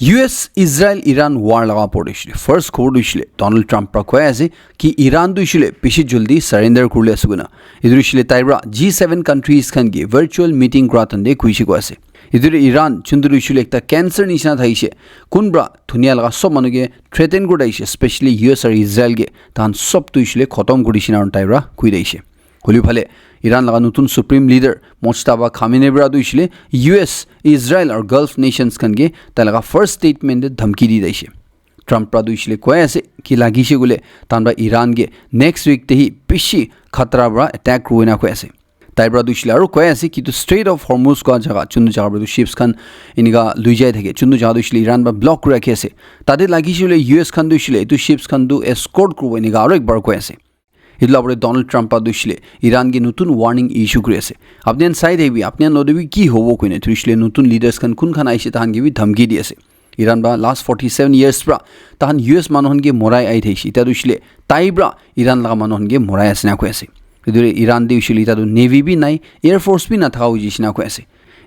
US Israel Iran war laga pordishile first khobor dishile Donald Trump pra koy ase ki Iran dishile pishi juldi surrender kurle asuguna idrishile taibra G7 countries khan ge virtual meeting kratande kuishi ko ase idure Iran chundurishile ekta cancer nishna thaise kunbra dunia laga sob manuge threaten kodaise especially US or Israel ge tan sob tuishile khotom kodishina taibra kui daise holi phale Iran laga nutun supreme leader Mojtaba Khamenei bra duishile US Israel or Gulf nations khan ge talaga first statement de dhamki di daise Trump pra duishile koy ase ki lagise gule tanba Iran ge next week te hi pishi khatra bra attack ruina koy ase taibra duishile aru koy ase ki to Strait of Hormuz ka jaga chundu jaga bra ships khan iniga luijai thake chundu jaga duishile Iran ba block rakhe ase tade lagise gule US khan duishile tu ships khan du escort kurbo iniga aru ekbar koy ase idlabore Donald Trump adushle Iran ge nutun warning issue krese apnian side hebi apnian nodebi ki hobo koine trishle nutun leaders kan kun khana aise tahan ge bi dhamki di ase Iran ba last 47 years pra tahan US manon ge morai ai theisi ta dushle taibra Iran laga manon ge morai asna ko ase idure Iran de ushili ta do navy bi nai air force bi na thau jisna ko ase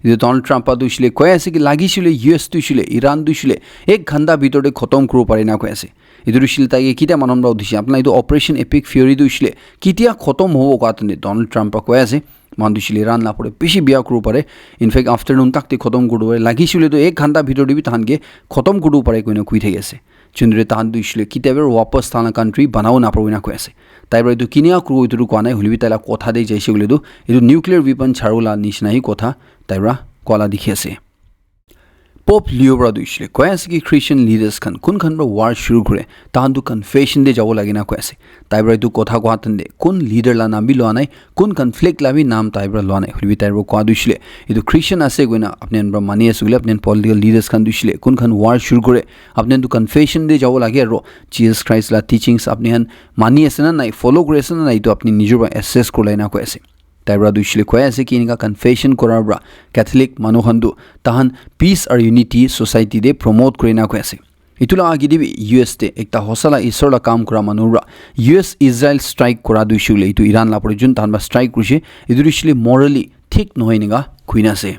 idu Donald Trump adushle koy ase ki lagishile US dushle Iran dushle ek ghanda bitore khotom kuru pare na ko ase idurishil ta ge kita manon ba udishe apna idu operation epic fury dushle kitia khotom hobo katne Donald Trump koy ase mandushle Iran la pore pishi biya kuru pare in fact afternoon tak te khotom kuru pare lagishile to ek ghanda bitore bi tahan ge khotom kuru pare koine kui thei ase chundre tahan dushle kitaber wapas thana country banao na parwina ko ase taibre du kinia kuru itu ko anai hulibi tala kotha de jaise gule du idu nuclear weapon charula nishna hi kotha taibra kola dikhi ase Pope Leo bra duishile koy ase ki Christian leaders khan kun khan bra war shuru kore tahan du confession de jabo lagina koy ase taibra du kotha ko hatande kun leader la naam bi lo anai kun conflict la bi naam taibra lo anai hulibi taibra ko duishile idu Christian ase goina apnen bra mani asugule apnen political leaders khan duishile kun khan war shuru kore apnen du confession de jabo lage ro Jesus Christ la teachings apnen mani ase na nai follow kore ase na nai to apni nijor ba assess korlaina koy ase taibra duishile koy ase ki inga confession korabra Catholic manuhandu tahan peace or unity society de promote korina koy ase itula agi dibi US te ekta hosala isor la kam kora manura US Israel strike kora duishile itu Iran la pore jun tahan ba strike kurise idurishile morally thik nohoi ninga kuina ase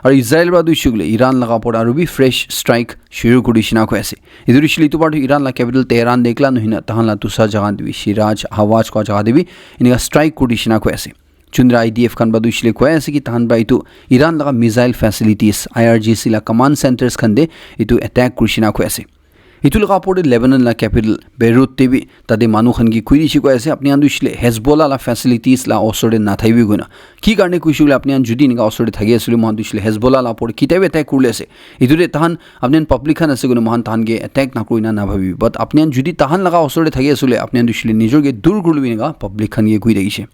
are Israel বা দুইশুগলে Iran লাগা পড় আর B fresh strike শুরু করিছিনা কো আছে ইদুরিশলি তো part Iran লা capital Tehran দেখলা নহিনা তাহলা তুসা জায়গা দিবি সিরাজ হাওয়াজ কো জায়গা দিবি ইনিগা স্ট্রাইক করিছিনা কো আছে chundra IDF kan ba duishile koy ase ki tahan ba itu Iran laga missile facilities IRGC la command centers khande itu attack kurishina koy ase itu laga pore Lebanon la capital Beirut tebi tade manu khan gi kuiri shi koy ase apni an duishile Hezbollah la facilities la osore na thaibi guna ki karne kuishule apni an judi ninga osore thagi asule man duishile Hezbollah la pore kitabe attack kurle ase idure tahan apni an public khan ase guna man tahan ge attack na koina na bhabi but apni an judi tahan laga osore thagi asule apni an duishile nijor ge dur kurlu ninga public khan ge kui deise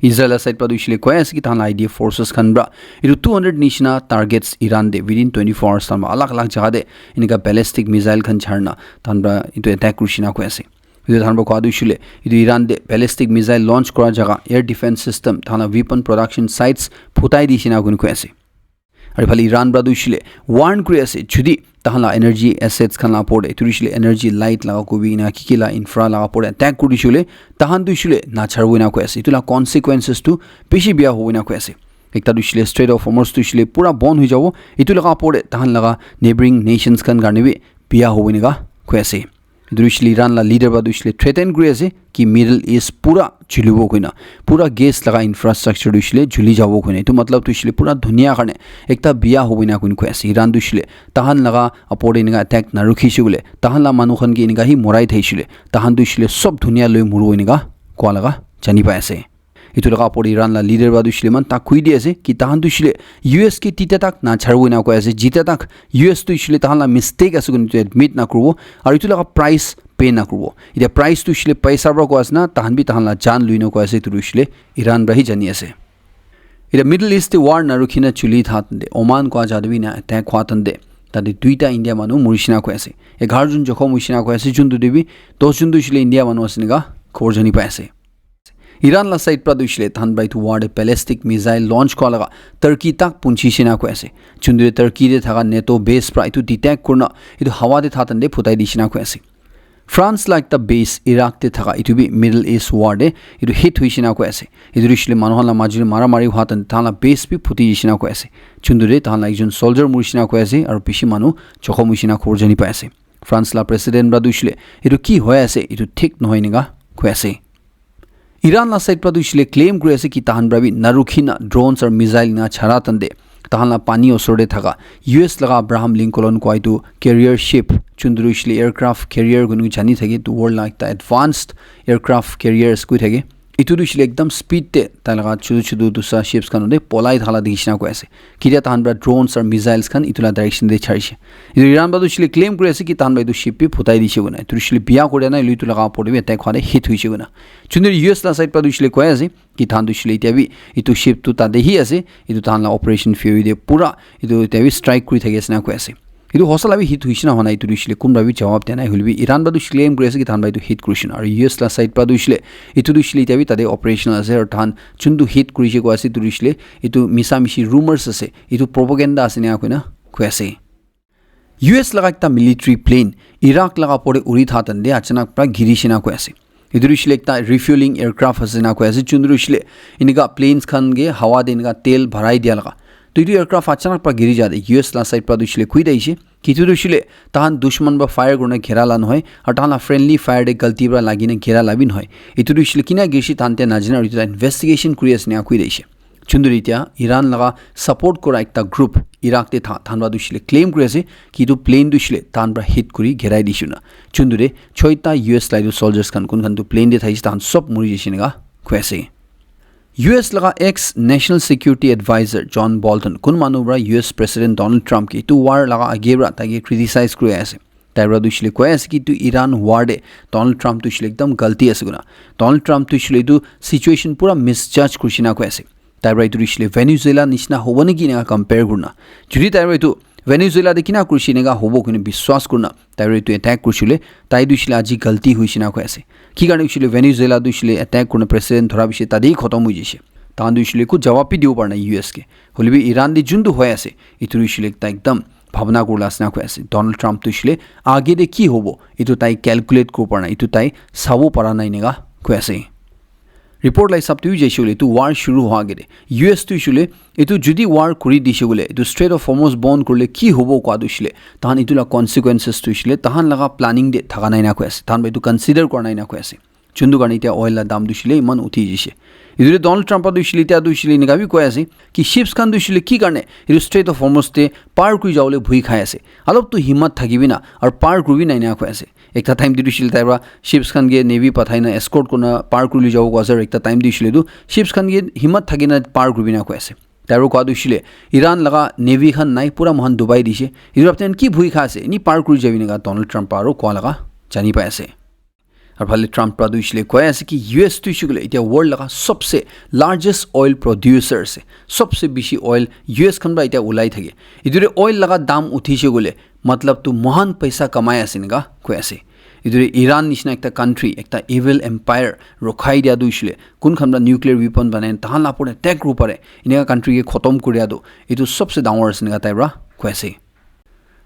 Israel side pa duishile koy ase ki tan IDF forces khan bra iru 200 nishna targets Iran de within 24 hours tam alag alag jaga de inika ballistic missile khan charna tan bra itu attack kurishina koy ase idu tan bra ko duishile idu Iran de ballistic missile launch kora jaga air defense system thana weapon production sites phutai dishina gun koy ase ari phali Iran bra duishile warn kuri ase judi tahala energy assets khan la porde turishile energy light la ko bi na kikila infra la porde attack kurishule tahan duishile na charwina ko ase itula consequences to pishi bia hoina ko ase ekta duishile Strait of Hormuz duishile pura bond hoi jabo itula porde tahan laga neighboring nations kan garne bi bia hoina ga ko ase दुरिशली Iran ला leader बा दुरिशली threaten करे ase कि middle east पूरा झुलिबो कोइना पूरा gas लगा इंफ्रास्ट्रक्चर दुरिशली झुली जाबो कोइना तो मतलब दुरिशली पूरा दुनिया खने एकता बिया होबिना कोइन को ase इरान दुरिशली ताहान लगा अपोडे निगा अटैक ना रुखिसुले ताहान ला मानुखन कि निगा हि मोराइ थैसुले ताहान दुरिशली सब दुनिया लय मुरु निगा को लगा जानि पाइ ase itu laga por Iran la leader ba duishile man ta kui di ase ki tahan duishile US ki tita tak na charwina ko ase jita tak US duishile tahan la mistake ase gun admit na kurbo aru itu laga price pay na kurbo ida price duishile paisa bra ko asna tahan bi tahan la jan luino ko ase tu duishile Iran bra hi jani ase ida Middle East war na rukhina chuli thatande Oman ko ajadbi na attack khwatande tadi duita India manu murishina ko ase 11 jun jokhom muishina ko ase jun du debi 10 jun duishile India manu asniga khobor jani pa ase Iran la side pra duishile than by to ward a ballistic missile launch ko laga Turkey tak punchi shina ko ase chundure Turkey de thaga NATO base pra itu detect kurna itu hawa de thatande phutai dishina ko ase France like the base Iraq te thaka itu bi Middle East war de itu hit huishina ko ase itu rishle manuhala majuri maramari hatan thala base bi phuti jishina ko ase chundure thala ekjon soldier murishina ko ase aru pishi manu chokhom huishina khor jani pa ase France la president ra dushle itu ki hoy ase itu thik nohoi ninga ko ase Iran la side pra dushle claim kure ase ki tahan brabi narukhina drones or missile na chhara tande tahanla pani osorde thaka US laga Abraham Lincoln koitu carrier ship chundruishli aircraft carrier gunu jani thage to world like the advanced aircraft carriers ku thage itu dushile ekdam speed te talaga chudu dusa ships kanode polai thala dishna ko ase kiria tahan bra drones or missiles kan itula direction de charise itu Iran ba dushile claim kure ase ki tahan ba itu ship pi phutai dishe guna dushile biya kore na luitu laga podibe attack khale hit hoise guna chundur US la side pa dushile ko ase ki tahan dushile itabi itu ship tu ta dehi ase itu tahan la operation fury de pura itu itabi strike kuri thage asna ko ase itu hosala bi hit huishna hona itu dushle kumra bi jawab dena hulbi Iran ba dushle claim kure ase ki than ba itu hit kurishin aru US la side pa dushle itu dushle itabi tade operational ase aru than chundu hit kurise ko ase itu dushle itu misa mishi rumors ase itu propaganda ase na koina ko ase US laga ekta military plane Iraq laga pore uri thatan de achanak pra girishina ko ase itu dushle ekta refueling aircraft ase na ko ase chundu dushle iniga planes khan ge hawa de iniga tel bharai dia laga तो ये aircraft अचानक पर गिरी जाते US ला side पर दुशले खुई दैसे कितु दुशले तहान दुश्मन बा fire गुना घेरा लान होय और तहान फ्रेंडली फायर दे गलती बा लागिने घेरा लाबिन होय इतु दुशले किना गिरसी तानते नाजना और इतु इन्वेस्टिगेशन क्रिएस ने खुई दैसे चुंदुरित्या ईरान लगा सपोर्ट कोरा एकता ग्रुप इराक ते था थानबा दुशले क्लेम करेसे कि तो प्लेन दुशले तान बा हिट करी घेराई दिसुना चुंदुरे छोइता US लाइदु सोल्जर्स खान कुन खान तो प्लेन दे थाइस तान सब मुरि जेसिनगा खुएसे US laga ex national security advisor John Bolton kun manubra US president Donald Trump ki tu war laga agebra tage criticize kure ase taibra dushle ko ase ki tu Iran war de Donald Trump dushle ekdam galti ase guna Donald Trump dushle tu situation pura misjudge kushina ko ase taibra tu dushle Venezuela nishna hobone ki na compare gurna juri taibra tu Venezuela de kina kurshinega hobo kune biswas kurna taibra tu attack kurshile tai dushle aji galti huishina ko ase কি কারণে ছিল Venezuela দুশলে attack কোন president ধরা বিষয় তাদেরই খতম হয়ে যাচ্ছে তান দুশলে কো জবাবই দিব পারে না US কে হলিবি ইরান দি জুন্দু হয়ে আছে ইতু দুশলে একদম ভাবনা করলাস না কই আছে ডোনাল্ড ট্রাম্প দুশলে আগে দে কি হবো ইতু তাই ক্যালকুলেট কো পারে না ইতু তাই সাবো পারা নাই নেগা কই আছে রিপোর্ট লাই সব তুই যাইছিলে তো ওয়ার শুরু হওয়া গেলে US তুইছিলে এতু যদি ওয়ার করি দিছে বলে এতু স্ট্রেট অফ হরমুজ বন্ধ করলে কি হবো কোয়া দুশলে তাহান ইতুলা কনসিকুয়েন্সেস তুইছিলে তাহান লাগা প্ল্যানিং দে থাকা নাই না কই আছে তাহান এতু কনসিডার করা নাই না কই আছে চুন্দু কারণে এতিয়া অয়েলের দাম দুশলে ইমান উঠি যাইছে ইদুরে ডোনাল্ড ট্রাম্প দুশলে এতিয়া দুশলে নিগাবি কই আছে কি শিপস খান দুশলে কি কারণে এতু স্ট্রেট অফ হরমুজতে পার কই যাওলে ভুই খাই আছে অলপ তো হিম্মত থাকিবি না আর পার করবি নাই না কই আছে একটা টাইম দিছিল তাইবা শিপস খান গে নেভি পাঠাই না এসকর্ট কোনা পার করলি যাও গজার একটা টাইম দিছিল দু শিপস খান গে হিম্মত থাকি না পার করবি না কই আছে তাইরো কোয়া দুছিলে ইরান লাগা নেভি খান নাই পুরা মহান দুবাই দিছে ইউরোপ তেন কি ভুই খা আছে নি পার করি যাবি না ডোনাল্ড ট্রাম্প আরো কোয়া লাগা জানি পাই আছে আর ভালে ট্রাম্প দুইছিলে কয় আছে কি US তুইছিলে এটা ওয়ার্ল্ড লাগা সবসে লার্জেস্ট অয়েল প্রোডিউসার আছে সবসে বেশি অয়েল US খান বা এটা উলাই থাকে ইদুরে অয়েল লাগা দাম উঠিছে গলে मतलब तो महान पैसा कमाया सिनगा कोई ऐसे इधर ईरान निशना एक कंट्री एक इविल एम्पायर रखाई दिया दुइसले कुन खमरा न्यूक्लियर वेपन बनाए तहान लापड़े टैक रूपरे इनका कंट्री के खत्म करिया दो इतो सबसे डाउनर सिनगा ताइब्रा कोई ऐसे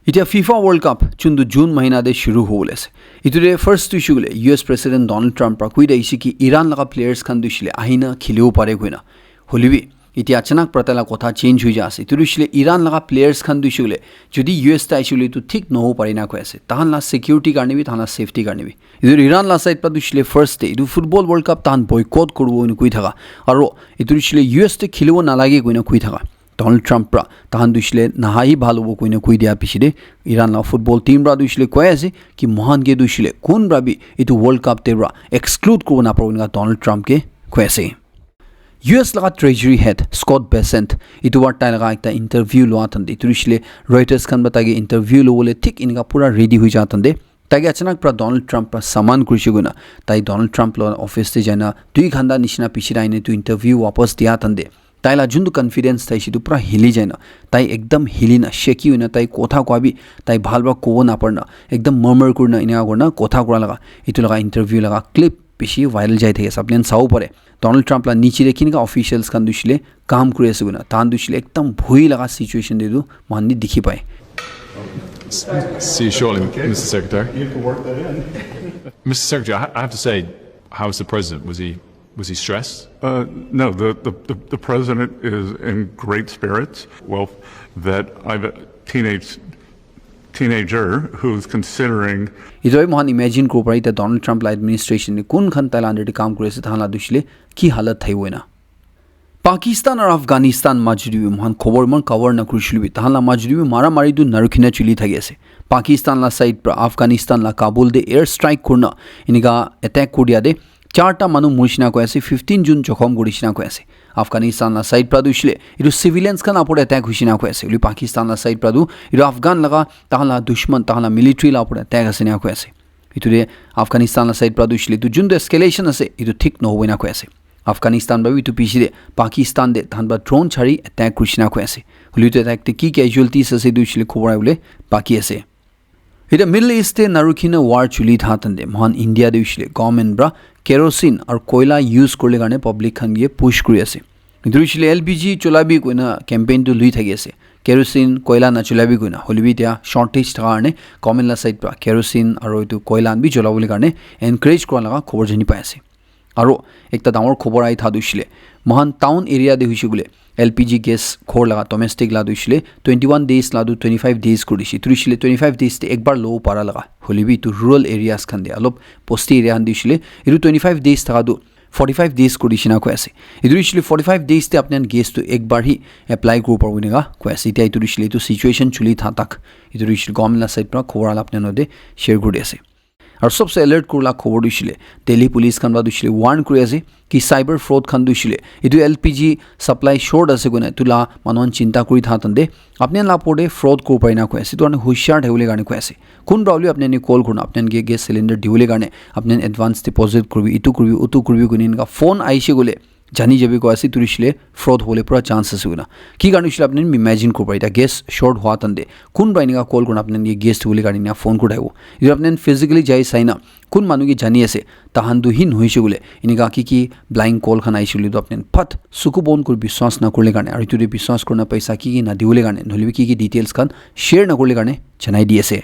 इतिया FIFA वर्ल्ड कप चुंदु जून महीना दे शुरू होले से इतुरे फर्स्ट तुइसुले US प्रेसिडेंट डोनाल्ड ट्रम्प रा कुइ दैसि कि ईरान लगा प्लेयर्स खान दुइसले आहिना खिलियो पारे गइना होलिबि इतिया अचानक प्रतला कथा चेंज हुई जासे तुरुशले ईरान लगा प्लेयर्स खान दुइसुले जदि US ताइसुले तो ठीक न हो पारिना को ऐसे ताहन ला सिक्योरिटी करने भी ताहन ला सेफ्टी करने भी इधर ईरान ला साइड पर दुइसले फर्स्ट डे इदु फुटबल वर्ल्ड कप ताहन बॉयकॉट करबो इन कुइ थाका आरो इतुरुशले US ते खिलिबो ना लागे कोइना कुइ थाका डोनाल्ड ट्रम्प रा ताहन दुइसले नाहाई भालोबो कोइना कुइ दिया पिसिदे ईरान ला फुटबल टीम रा दुइसले कोइ आसे कि महान गे दुइसले कोन राबी इतु वर्ल्ड कप तेरा एक्सक्लूड करबो ना परबो डोनाल्ड ट्रम्प के कोइ आसे US लगा ट्रेजरी हेड स्कॉट बेसेंट इतु वार्ता लगा एक इंटरव्यू लोआ तंदे तुरिशले रॉयटर्स खान बतागे इंटरव्यू लोले ठीक इनका पूरा रेडी हुई जातंदे तागे अचानक प्रा डोनाल्ड ट्रम्प प्रा सामान कुर्सिगुना ताई डोनाल्ड ट्रम्प लो ऑफिस ते जाना दुई खंदा निशना पिछिराइने तु इंटरव्यू वापस दिया तंदे ताइला जुंदु कॉन्फिडेंस ताई सिदु पूरा हिली जाना ताई एकदम हिलिना शेकी हुना ताई कोथा क्वाबी ताई भालबा कोव ना पड़ना एकदम मर्मर करना इना करना कोथा कुरा लगा इतु लगा इंटरव्यू लगा क्लिप पिछी वायरल जाए थे सबलेन साउ परे डोनाल्ड ट्रम्प ला नीचे देखिन का ऑफिशियल्स कान दुशले काम करे सगुना तान दुशले एकदम भुई लगा सिचुएशन दे दु माननी दिखि पाए See you shortly, Mr. Secretary. You can work that in. Mr. Secretary, I have to say, how was the president? Was he stressed? No, the president is in great spirits. Well, that I've a teenager who's considering. idoi mohan imagine ko parai ta Donald Trump la administration ni kun khan Thailand de kam kore se thala dushile ki halat thai hoina Pakistan और अफगानिस्तान মাজুরি মহান খবর মন cover না করিছিলি তাহলা মাজুরি মারা মারি দু নারখিনা চলি থাকেছে পাকিস্তান লা সাইড প্র আফগানিস্তান লা কাবুল দে এয়ার স্ট্রাইক করনা ইনিগা অ্যাটাক করিয়া দে চারটা মানু মুরিশনা কয়েছে 15 জুন জখম গরিশনা কয়েছে আফগানিস্তান লা সাইড প্র দুশলে ইরু সিভিলিয়ানস খান আপরে অ্যাটাক হুইশনা কয়েছে উলি পাকিস্তান লা সাইড প্র দু ইরু আফগান লাগা তাহলা দুশমন তাহলা মিলিটারি লা আপরে অ্যাটাক আসেনা কয়েছে ইতুরে আফগানিস্তান লা সাইড প্র দুশলে দু জুন দে এসকেলেশন আছে ইতু ঠিক নহবইনা কয়েছে আফগানিস্তান বাবি টু পিছিয়ে পাকিস্তান দে ধানবা ড্রোন ছাড়ি অ্যাটাক কৃষ্ণা কো আছে হলিউড অ্যাটাকতে কি ক্যাজুয়ালিটিস আছে দুইছিলে খবর আইবলে বাকি আছে এটা মিডল ইস্টে নারুখিনা ওয়ার চুলি থাতন দে মহান ইন্ডিয়া দুইছিলে গভর্নমেন্ট ব্রা কেরোসিন আর কয়লা ইউজ করলে কারণে পাবলিক খান গিয়ে পুশ করে আছে দুইছিলে এলপিজি চলাবি কইনা ক্যাম্পেইন তো লুই থাকি আছে কেরোসিন কয়লা না চলাবি কইনা হলিবি তিয়া শর্টেজ কারণে গভর্নমেন্ট লা সাইড ব্রা কেরোসিন আর ওইটো কয়লা আনবি চলাবলে কারণে এনকারেজ করা লাগা খবর জানি পাই আছে আৰু একটা ডাঙৰ খবৰ আই থা দুছিলে মহান টাউন এৰিয়া দে হৈছে গুলে এলপিজি গেছ খোৰ লাগা ডমেষ্টিক লা দুছিলে 21 ডেজ লা 25 ডেজ কৰিছে তুৰিছিলে 25 ডেজ তে একবাৰ লো পাৰা লাগা হলিবি টু ৰুৰাল এৰিয়াস খান দে অলপ পোষ্টি এৰিয়া হান দিছিলে ইৰু 25 ডেজ থাকা দু 45 ডেজ কৰিছিনা কৈ আছে ইদুৰিছিলে 45 ডেজ তে আপনান গেছ তো একবাৰ হি এপ্লাই কৰিব পাৰিবনেগা কৈ আছে ইতিয়া ইতুৰিছিলে তো সিচুৱেচন চুলি থা তাক ইদুৰিছিলে গভৰ্নমেন্ট সাইড পৰা খবৰ আল আপনান দে শেয়াৰ কৰি আছে और सबसे अलर्ट करला खबर दिছিলে दिल्ली पुलिस खान बा दिছিলে वार्न কৰি আছে কি সাইবাৰ ফ্ৰড খান দিছিলে ইটো এলপিজি সাপ্লাই শৰ্ট আছে কোনে তুলা মানুন চিন্তা কৰি থাতন দে আপনি লা পড়ে ফ্রড কো পাইনা কয় আছে তো হুশিয়ার হেউলে গানে কয় আছে কোন প্রবলেম আপনি নি কল করুন আপনি গে গ্যাস সিলিন্ডার দিউলে গানে আপনি অ্যাডভান্স ডিপোজিট করবি ইটো করবি উটো করবি কোনিনকা ফোন আইছে গলে জানি যাবি কয় আছে তুরিছিলে ফ্রড হলে পুরা চান্স আছে না কি গানে ছিল আপনি ইমাজিন করবা এটা গ্যাস শর্ট হওয়া তন্দে কোন বাইনিকা কল করুন আপনি গে গ্যাস দিউলে গানে না ফোন করাইবো যদি আপনি ফিজিক্যালি যাই সাইনা কোন মানুকি জানি আছে তাহান দুহিন হইছে গলে ইনিকা কি ব্লাইং কল খান আইছিল তো আপনি ফট সুকু বন করে বিশ্বাস না করলে গানে আর ইতুরে বিশ্বাস করনা পয়সা কি না দিউলে গানে নলিবি কি ডিটেইলস খান শেয়ার না করলে গানে জানাই দিয়েছে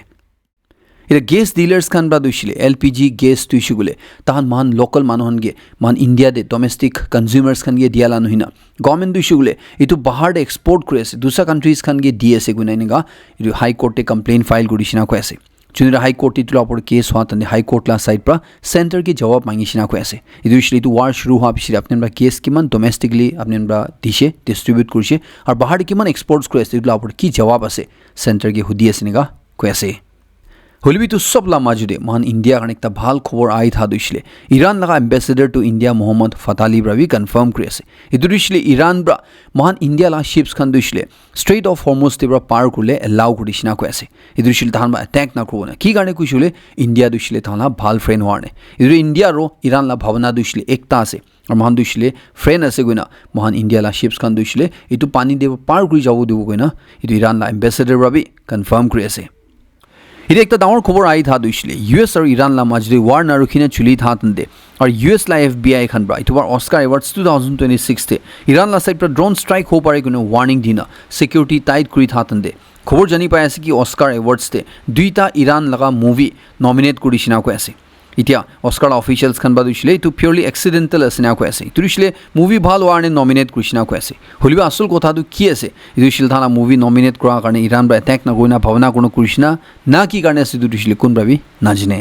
এটা গ্যাস ডিলার্স খান বা দুইছিলে এলপিজি গ্যাস তুইছে গলে তাহান মান লোকাল মানুহন গে মান ইন্ডিয়া দে ডোমেস্টিক কনজিউমার্স খান গে দিয়ালা নহিনা গভর্নমেন্ট দুইছে গলে ইটো বাহার এক্সপোর্ট করে আছে দুসরা কান্ট্রিজ খান গে দিয়েছে গুনাইনিগা ইটো হাই কোর্টে কমপ্লেন ফাইল করিছিনা কয় আছে চুনিরা হাই কোর্ট ইটো আপর কেস হওয়া তন্দে হাই কোর্ট লা সাইড প্রা সেন্টার কি জবাব মাঙ্গিছিনা কয় আছে ইটো ইসলি ইটো ওয়ার শুরু হওয়া পিছরে আপনি কেস কিমান ডোমেস্টিকলি আপনি দিছে ডিস্ট্রিবিউট কৰিছে আর বাহার কিমান এক্সপোর্টস করে আছে ইটো আপর কি জবাব আছে সেন্টার কে হুদি আছে নিগা কয় আছে হলিবি তো সবলা মাজুদে মহান ইন্ডিয়া কারণে একটা ভাল খবর আই থা দুইছিলে ইরান লাগা ambassador to India Mohammad Fathali ব্রাবি কনফার্ম করে আছে ইদু দুইছিলে ইরান ব্রা মহান ইন্ডিয়া লা শিপস খান দুইছিলে স্ট্রেট অফ হরমুজ তে ব্রা পার করলে এলাউ করিছিনা কয় আছে ইদু দুইছিলে তাহান অ্যাটাক না করব না কি কারণে কইছিলে ইন্ডিয়া দুইছিলে তাহলা ভাল ফ্রেন্ড হওয়ানে ইদু ইন্ডিয়া রো ইরান লা ভাবনা দুইছিলে একটা আছে আর মহান দুইছিলে ফ্রেন্ড আছে গইনা মহান ইন্ডিয়া লা শিপস খান দুইছিলে ইটু পানি দেব পার করি যাব দেব গইনা ইদু ইরান লা এম্বাসেডর ব্রাবি কনফার্ম করে আছে এটা একটা ডাঙৰ খবৰ আই থা দুইছিলে ইউএস আৰু ইৰাণ লা মাজৰে ওয়াৰ নাৰুখিনে চুলি থাতন দে আৰু ইউএস লা এফবিআই খান ব্ৰা ইটোবাৰ অস্কাৰ এৱাৰ্ডছ 2026 তে ইৰাণ লা সাইড ড্ৰোন স্ট্ৰাইক হ'ব পাৰে কোনো ওয়াৰ্নিং দিনা সিকিউৰিটি টাইট কৰি থাতন দে খবৰ জানি পাই আছে কি অস্কাৰ এৱাৰ্ডছ তে দুইটা ইৰাণ লগা মুভি নমিনেট কৰিছিনা কৈ আছে ইতিয়া অস্কাৰ অফিচিয়েলছ খান বা দুইছিলে ইটো পিউৰলি এক্সিডেণ্টেল আছে না কৈ আছে তুৰিছিলে মুভি ভাল হোৱাৰ নে নমিনেট কৰিছিনা কৈ আছে হলিবা আসল কথাটো কি আছে দুইছিল থানা মুভি নমিনেট কৰাৰ কাৰণে ইৰাণ বা এটেক না গইনা ভাৱনা কোনো কৰিছিনা না কি কাৰণে আছে দুইছিলে কোন ভাবি নাজনে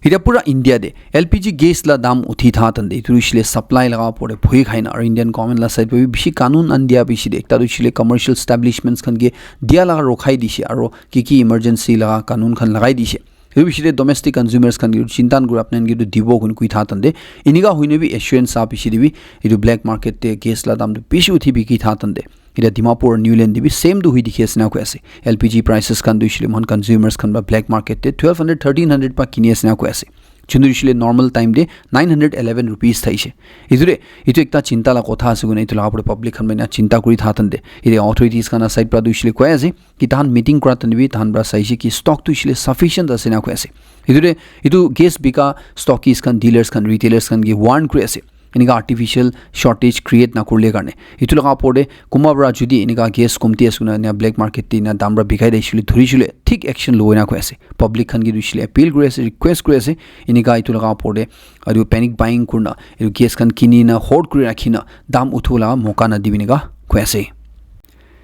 এটা পুরা ইন্ডিয়া দে এলপিজি গ্যাস লা দাম উঠি থাতন দে তুরিছিলে সাপ্লাই লাগা পড়ে ভই খাইনা আর ইন্ডিয়ান গভর্নমেন্ট লা সাইড বেশি কানুন আন দিয়া বেশি দে একটা দুইছিলে কমার্শিয়াল এস্টাবলিশমেন্টস খান গে দিয়া লাগা রখাই দিছে আর কি ইমার্জেন্সি লাগা কানুন খান লাগাই দিছে এই বিষয়ে ডোমেস্টিক কনজিউমার্স খান চিন্তান করে আপনার কিন্তু দিব কোন কুই থাতন দে ইনিগা হইনে বি এসুরেন্স আ পিছি দিবি এই ব্ল্যাক মার্কেট তে গ্যাস লা দাম বেশি উঠি বিকি থাতন দে এটা ডিমাপুর নিউল্যান্ড দিবি সেম দু হুই দেখি আছে না কৈ আছে এলপিজি প্রাইসেস খান দুইছিলে মন কনজিউমার্স খান বা ব্ল্যাক মার্কেট তে 1200-1300 পা কিনি আছে না কৈ আছে চুন্দুরিছিলে নর্মাল টাইম দে 911 रुपीस থাইছে ইদুরে ইটো একটা চিন্তালা কথা আছে গুনে ইটো লাগা পড়ে পাবলিক খান বাইনা চিন্তা করি থাতন দে এই অথরিটিস খান সাইড প্রা দুইছিলে কয় আছে কি তাহান মিটিং করাতে নিবি তাহান ব্রা চাইছে কি স্টক তুইছিলে সাফিশিয়েন্ট আছে না কয় আছে ইদুরে ইটো গ্যাস বিকা স্টকিস খান ডিলার্স খান রিটেলার্স খান গি ওয়ার্ন করে আছে इनका आर्टिफिशियल शॉर्टेज क्रिएट ना करले कारणे इतु लगा पड़े कुमाबरा जुदी इनका गैस कमती असुना ने ब्लैक मार्केट ती ना दामरा बिखाई देशिले धुरिशिले ठीक एक्शन लोना कोसे पब्लिक खन की दुशिले अपील करे रिक्वेस्ट करे इनका इतु लगा पड़े अरु पैनिक बाइंग करना इरु गैस खन किनी ना होर्ड करे राखिना दाम उठोला मौका न दिबिनेगा कोसे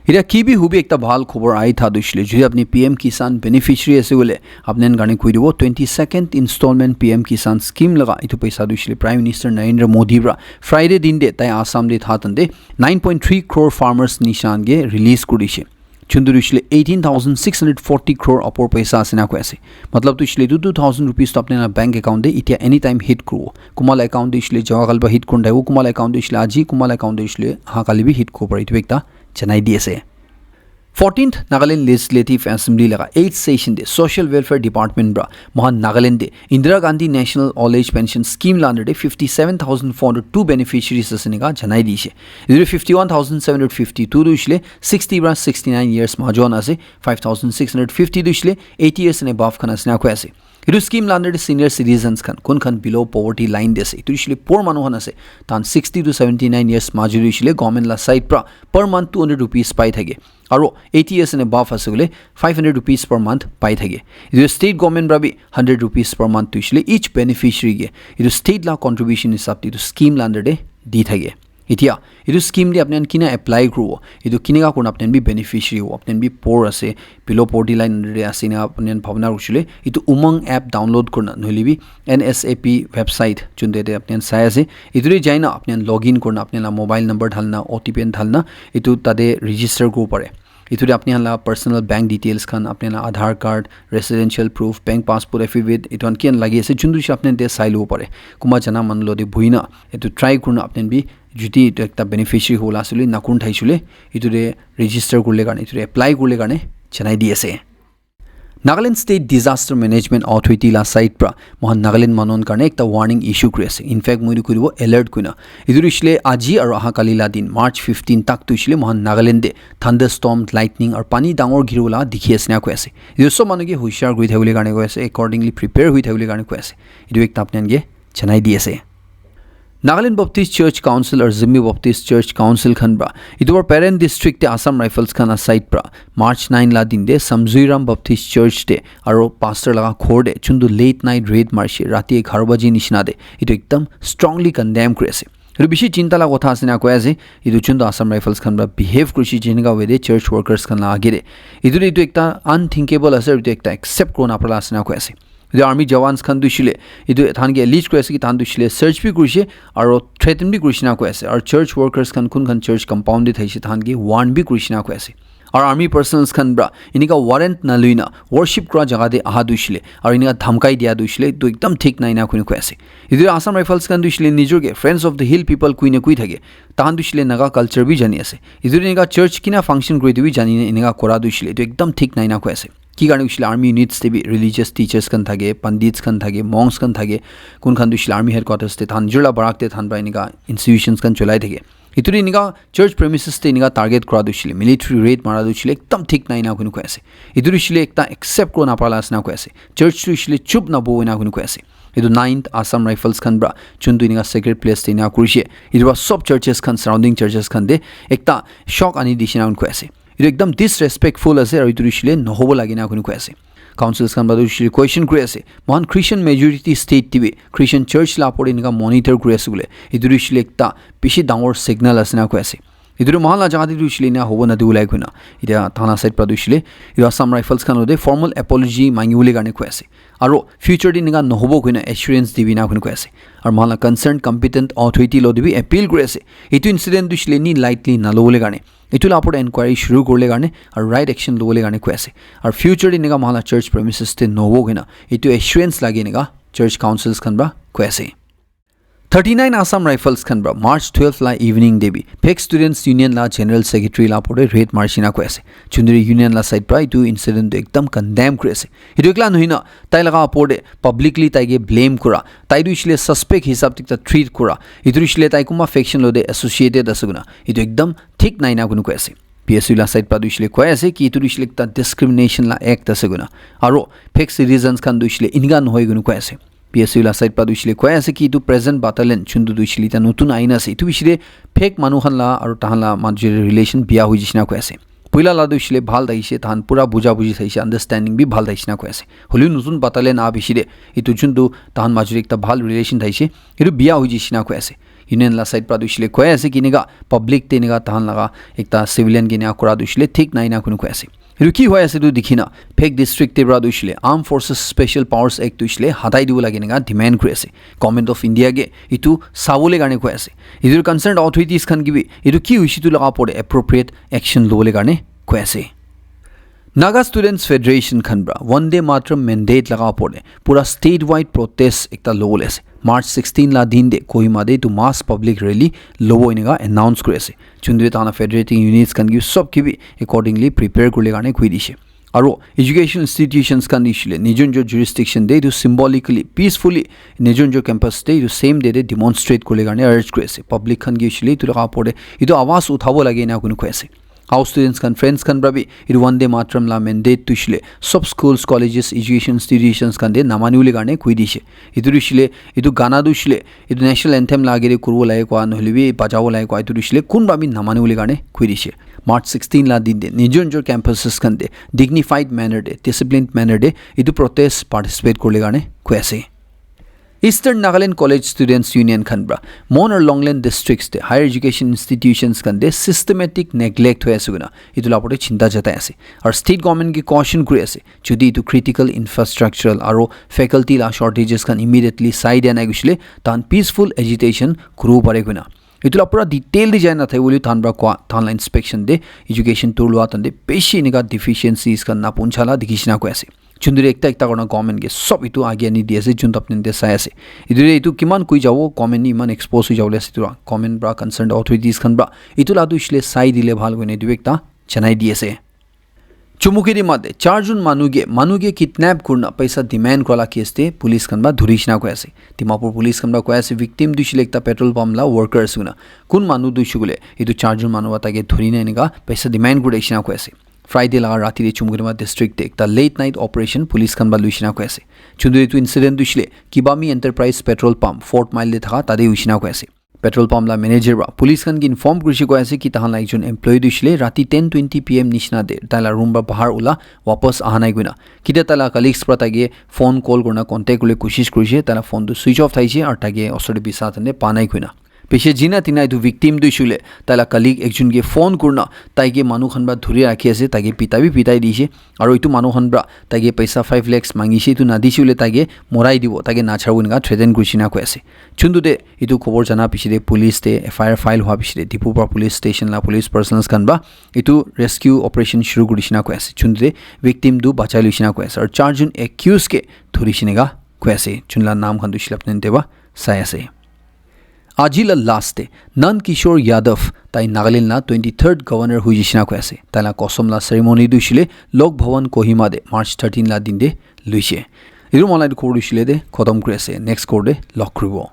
इरा की भी हुबी एक भाल खबर आई था दुशले जो अपनी पीएम किसान बेनिफिशियरी ऐसे बोले अपने गाने कोई वो 22nd इंस्टॉलमेंट पीएम किसान स्कीम लगा इतो पैसा दुशले प्राइम मिनिस्टर नरेंद्र मोदी ब्रा फ्राइडे दिन दे तय आसाम दे था तंदे 9.3 करोड़ फार्मर्स निशान गे रिलीज कुडिशे चुंदुरिशले 18,640 करोड़ अपोर पैसा आसेना को ऐसे मतलब तो इसलिए 2,000 रुपीस तो अपने ना बैंक अकाउंट दे इतिया एनी टाइम हिट करो कुमाल अकाउंट दे इसलिए जवागल बा हिट कोंडा वो कुमाल अकाउंट दे इसलिए आज ही कुमाल अकाउंट दे इसलिए हाँ काली भी हिट को पड़ी तो एकता चेन्नई डीएसए 14th नागालैंड लेजिस्लेटिव असेंबली लगा 8th सेशन दे सोशल वेलफेयर डिपार्टमेंट ब्रा महान नागालैंड दे Indira Gandhi national old age pension scheme लांडर दे 57,402 बेनिफिशियरीज असने का जनाई दीशे इधर 51,752 दुशले 60 ब्रा 69 इयर्स माजोन असे 5,650 दुशले 80 इयर्स ने बाफ खना सना को ऐसे इधर स्कीम लांडर दे सीनियर सिटीजन्स खन कुन खन बिलो पॉवर्टी लाइन देसे तो इसलिए पोर मानो हन असे तान 60 to 79 इयर्स माजुरी इसलिए गवर्नमेंट ला साइड प्रा पर मंथ 200 रुपीस पाई थगे और 80 इयर्स ने बाफ असगले 500 रुपीस पर मंथ पाई थगे इधर स्टेट गवर्नमेंट ब्रा भी 100 रुपीस पर मंथ तो इसलिए ईच बेनिफिशियरी गे इधर स्टेट ला कंट्रीब्यूशन हिसाब तो स्कीम लांडर दे दी थगे इतिया इधर स्कीम दे अपने किना अप्लाई करो इधर किने का कोन अपने भी बेनिफिशियरी हो अपने भी पोर असे बिलो पोवर्टी लाइन रे आसिना अपने भावना रुचले इधर उमंग ऐप डाउनलोड करना नहली भी NSAP वेबसाइट चुनते दे अपने साया से इधर जाइना अपने लॉगिन करना अपने ला मोबाइल नंबर ढालना OTP ढालना इधर तादे रजिस्टर को पड़े इधर अपने ला पर्सनल बैंक डिटेल्स खान अपने ला Aadhaar card residential proof bank passport affidavit इधर अनकिन लगी ऐसे चुन दूसरे अपने दे साइलो पड़े कुमा जना मन लो दे भुइना इधर ट्राई करना अपने भी जुटी एक बेनिफिशियरी होला सुले नाकुन ठाइसुले इधर रजिस्टर करले गाने इधर अप्लाई करले गाने चेन्नई डीएसए Nagaland state disaster management authority ला साइट प्रा महान नागालैंड मानन कारणे एक वार्निंग इश्यू करेছে इनफैक्ट মই কইব अलर्ट কইনা इधर इसले আজি और आहा कालीला दिन मार्च 15 तक तो इसले महान नागालैंड दे थंडरस्टॉर्म लाइटनिंग और पानी डांगर गिरोला दिखि आसना कइছে इधर सब मानगे हुशियार गई थाबले गाने कइছে अकॉर्डिंगली प्रिपेयर हुई थाबले गाने कइছে इधर एक तापनेनगे चेन्नई डीएसए नागालैंड बप्टिस्ट चर्च काउंसिल और जिम्मी बप्टिस्ट चर्च काउंसिल खनब्रा इधर पेरेंट डिस्ट्रिक्ट आसाम राइफल्स खाना साइट प्रा मार्च 9 ला दिन दे समजुईराम बप्टिस्ट चर्च दे और पास्टर लगा खोर दे चुंदु लेट नाइट रेड मार्चे राति 11 बजे निशिना दे इधर एकदम स्ट्रांगली कंडेम करेছে इधर बेसी चिंता ला कथा आसिना कयाजे इधर चुंदु आसाम राइफल्स खनब्रा बिहेव कृषि जिनगा वेदे चर्च वर्कर्स खना आगे दे इधर एकता अनथिंकेबल असे इधर एकता एक्सेप्ट कोना पला आसिना कयासे इधर आर्मी जवान्स खान दुशिले इधर थान के एलिज करेছে कि थान दुशिले सर्च भी करिছে और थ्रेटन भी करिছিনা कयासे और चर्च वर्कर्स खान कुन खान चर्च कंपाउंड थाइছে थान के वार्न भी करिছিনা कयासे और आर्मी पर्सनल्स खान ब्रा इनका वारंट न लुइना वर्शिप करा जगह दे आहा दुशिले और इनका धमकाई दिया दुशिले तो एकदम ठीक नाइना कुन कयासे इधर आसाम राइफल्स खान दुशिले निजोगे friends of the hill people कुइने कुइ थाके तान दुशिले नगा कल्चर भी जानि आसे इधर इनका चर्च किना फंक्शन करि दिबि जानि इनका कोरा दुशिले तो एकदम ठीक नाइना कयासे की कारण दुशिले आर्मी यूनिट्स ते भी रिलीजियस टीचर्स खन थाके पंडित्स खन थाके मॉन्क्स खन थाके कुन खान दुशिले आर्मी हेडक्वार्टर्स ते थान जिला बराक ते थान बा इनका इंस्टीट्यूशंस खन चलाई थाके इतुरी इनका चर्च प्रेमिसेस ते इनका टारगेट करा दुशिले मिलिटरी रेड मारा दुशिले एकदम ठीक नाइना कुन कयासे इतुरी शिले एकता एक्सेप्ट को ना पाला आसना कयासे चर्च दुशिले चुप ना बोइना कुन कयासे इधर 9th आसाम राइफल्स खन ब्रा चुंदु इनका सेक्रेट प्लेस ते ना कुरिसे इधर सब चर्चेस खन सराउंडिंग चर्चेस खन दे एकता शॉक आनी दिशिना कुन कयासे इधर एकदम डिसरेस्पेक्टफुल আছে और इधर शिले নহব লাগি না कुन कयासे काउंसिल्स खान बादु शिले क्वेश्चन करे আছে महान क्रिश्चियन मेजॉरिटी स्टेट टिबे क्रिश्चियन चर्च ला पड़े इनका मॉनिटर करे আছে बोले इधर शिले एकता बेसी डांगर सिग्नल আছে ना कयासे इधर महाला जगह दे दुशिले ना होबो ना दिउलाय कुना इधर थाना साइड पर दुशिले इधर आसाम राइफल्स खान दे फॉर्मल एपोलॉजी मांगिउले गाने कयासे और फ्यूचर दिन निगा নহব कुना एश्योरेंस दिबि ना कुन कयासे और महाला कंसर्न कॉम्पिटेंट अथॉरिटी लो दिबि अपील करे আছে इतु इंसिडेंट दुशिले नि लाइटली ना लोले गाने इतुला आपड़ एनक्वायरी शुरू करले गाने और राइट एक्शन लोले गाने कयासे और फ्यूचर दिन निगा महाला चर्च प्रेमिसेस ते নহব कुना इतु एश्योरेंस लागे निगा चर्च काउंसिल्स खनब्रा कयासे 39 आसाम राइफल्स खनब्रा मार्च 12 ला इवनिंग देबी फेक स्टूडेंट्स यूनियन ला जनरल सेक्रेटरी ला पड़े रेड मार्चिना कयासे चुंदरी यूनियन ला साइड प्राइ टू इंसिडेंट एकदम कंडेम करेছে इदुकला नहिना ताइ लगा पड़े पब्लिकली ताइगे ब्लेम करा ताइ दुइसले सस्पेक्ट हिसाब तिक ट्रीट करा इदुइसले ताइ कुमा फेक्शन लोदे एसोसिएटेड असगुना इदु एकदम ठीक नाइना कुन कयासे PSU ला साइड पर दुइसले कयासे कि इदुइसले एकता डिस्क्रिमिनेशन ला एक्ट असगुना और फेक सिटीजन्स खान दुइसले इनगा नहय गुन कयासे PSU la side pa duishile koi ase ki itu present battalion chundu duishile ta notun aina ase itu bishire fake manuhan la aru tahan la major relation biya hui jishna koi ase puila la duishile bhal daise tahan pura buja buji thaise understanding bi bhal daisna koi ase holi notun battalion a bishire itu chundu tahan major ekta bhal relation thaise itu biya hui jishna koi ase union la side pra duishile koi ase ki niga public te niga tahan laga ekta civilian genia kora duishile thik naina kunu koi ase itu ki hoy ase tu dikhina fake district te pra duishile armed forces special powers act duishile hatai dibu lage niga demand kuri ase government of india ge itu sabole garne koi ase idur concerned authorities khan gibi itu ki hoishi tu laga pore appropriate action lobole garne koi ase Naga Students Federation khanbra one day matram mandate laga pore pura statewide protest ekta logol ase March 16 la din de Kohima de to mass public rally lobo inega announce kore ase chundre tana federating units kan gi sob kibi accordingly prepare kule garne khui dishe aro education institutions kan ishile nijonjo jurisdiction de to symbolically peacefully nijonjo campus de to same day de demonstrate kule garne urge kore ase public kan gi ishile tu laga pore itu awas uthabo lage na kunu koi ase House students kan friends kan brabi it one day matram la mandate to shile sub schools colleges education institutions kan de namani ule garne khui dishe itu shile itu gana du shile itu national anthem la gere kurbo lai kwa nohlibi bajawo lai kwa itu shile kun brabi namani ule garne khui dishe March 16 la din de nijonjor campuses kan de dignified manner de disciplined manner de itu protest participate korle garne khui ase Eastern Nagaland College Students Union Khanbra Mon or Longland districts de higher education institutions kan de systematic neglect hoy ase guna itu lapote chinta jata ase ar state government ki caution kuri ase jodi itu critical infrastructural aro faculty la shortages kan immediately side and agushle tan peaceful agitation kuru pare guna itu la pura detail di jana thai boli tanbra kwa tanla inspection de education turlwa tan de peshi niga deficiencies kan na punchala dikishna ko ase chundure ekta korna government ge sob itu age ni di ase jun tapne de sai ase idure itu kiman kui jawo comment ni man expose hui jawle ase tu comment bra concerned authorities khan bra itu la du isle sai dile bhal gone du ekta chanai di ase Chumukiri made 4 jun manuge kidnap kurna paisa demand kola case te police kan ba dhurishna ko ase Dimapur police kan ba ko ase victim du isle ekta petrol pump la workers guna kun manu du shugule itu 4 jun manu atage dhurina eniga paisa demand kudishna ko ase Friday laga rati de Chumukirima district de ekta late night operation police kan ba luishina ko ase chunduri tu incident dushile Kibami Enterprise petrol pump Fort Mile de tha tade uishina ko ase petrol pump la manager ba police kan gi inform kurishi ko ase ki tahan la ekjon employee dushile rati 10:20 pm nishna de tala room ba bahar ula wapas ahanai guina kide tala colleagues pra tage phone call korna contact kule koshish kurise tala phone du switch off thaise ar tage osode bisa tane panai guina Peshe jina tina itu victim du shule tala colleague ekjon ge phone kurna taige manu khan ba dhuri rakhi ase tage pitai dise aro itu manu khan bra tage paisa 5 lakhs mangise itu na disule tage morai dibo tage na charwinga threaten kursina ko ase chundu de itu khobor jana pisire police te FIR file hwa pisire Dipupar police station la police personnel kan ba itu rescue operation shuru kurisina ko ase chundu de victim du bachai luisina ko ase ar 4 jun accused ke dhurishinega ko ase chunla naam khan du shilapnen deba sai ase Ajila last day Nan Kishore Yadav tai Nagaland na 23rd governor hujishna ko ase tala kosam la ceremony du shile Lok Bhavan Kohima de March 13 la din de luise iru malai ko du shile de khodam kure ase next ko de lok kribo